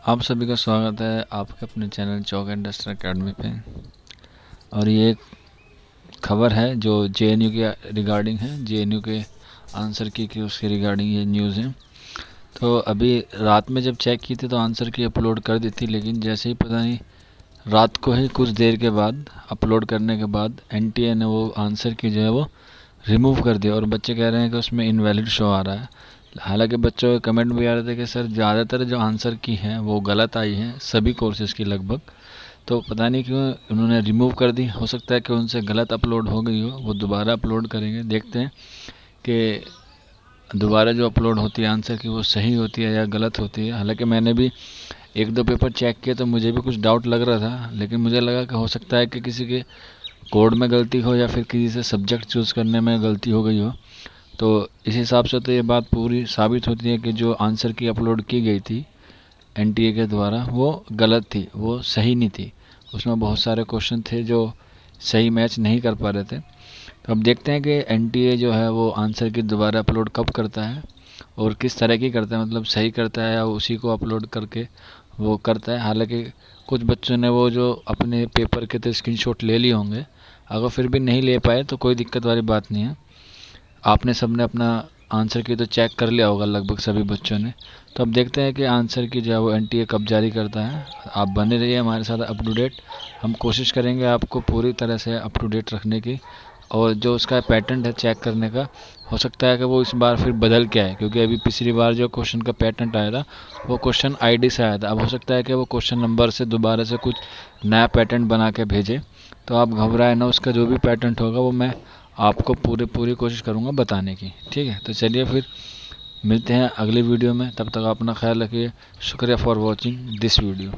आप सभी का स्वागत है आपके अपने चैनल चौक इंडस्ट्रियल एकेडमी पे। और ये खबर है जो जेएनयू के रिगार्डिंग है, जेएनयू के आंसर की उसके रिगार्डिंग ये न्यूज़ है। तो अभी रात में जब चेक की थी तो आंसर की अपलोड कर दी थी, लेकिन जैसे ही पता नहीं रात को ही कुछ देर के बाद अपलोड करने के बाद एनटीए ने वो आंसर की जो है वो रिमूव कर दिया और बच्चे कह रहे हैं कि उसमें इनवैलिड शो आ रहा है। हालांकि बच्चों के कमेंट भी आ रहे थे कि सर ज़्यादातर जो आंसर की हैं वो गलत आई हैं, सभी कोर्सेज़ की लगभग। तो पता नहीं क्यों उन्होंने रिमूव कर दी। हो सकता है कि उनसे गलत अपलोड हो गई हो, वो दोबारा अपलोड करेंगे। देखते हैं कि दोबारा जो अपलोड होती है आंसर की वो सही होती है या गलत होती है। हालांकि मैंने भी एक दो पेपर चेक किए तो मुझे भी कुछ डाउट लग रहा था, लेकिन मुझे लगा कि हो सकता है कि किसी के कोड में गलती हो या फिर किसी से सब्जेक्ट चूज़ करने में गलती हो गई हो। तो इस हिसाब से तो ये बात पूरी साबित होती है कि जो आंसर की अपलोड की गई थी एनटीए के द्वारा वो गलत थी, वो सही नहीं थी। उसमें बहुत सारे क्वेश्चन थे जो सही मैच नहीं कर पा रहे थे। तो अब देखते हैं कि एनटीए जो है वो आंसर की दोबारा अपलोड कब करता है और किस तरह की करता है, मतलब सही करता है या उसी को अपलोड करके वो करता है। हालांकि कुछ बच्चों ने वो जो अपने पेपर के थे स्क्रीनशॉट ले लिए होंगे, अगर फिर भी नहीं ले पाए तो कोई दिक्कत वाली बात नहीं है। आपने सबने अपना आंसर की तो चेक कर लिया होगा लगभग सभी बच्चों ने। तो अब देखते हैं कि आंसर की जो है वो एनटीए कब जारी करता है। आप बने रहिए हमारे साथ अप टू डेट। हम कोशिश करेंगे आपको पूरी तरह से अप टू डेट रखने की। और जो उसका पैटर्न है चेक करने का, हो सकता है कि वो इस बार फिर बदल के आए, क्योंकि अभी पिछली बार जो क्वेश्चन का पैटर्न आया था वो क्वेश्चन आईडी से आया था। अब हो सकता है कि वो क्वेश्चन नंबर से दोबारा से कुछ नया पैटर्न बना के भेजे। तो आप घबराए ना, उसका जो भी पैटर्न होगा वो मैं आपको पूरी कोशिश करूँगा बताने की। ठीक है, तो चलिए फिर मिलते हैं अगली वीडियो में। तब तक अपना ख्याल रखिए। शुक्रिया फॉर वॉचिंग दिस वीडियो।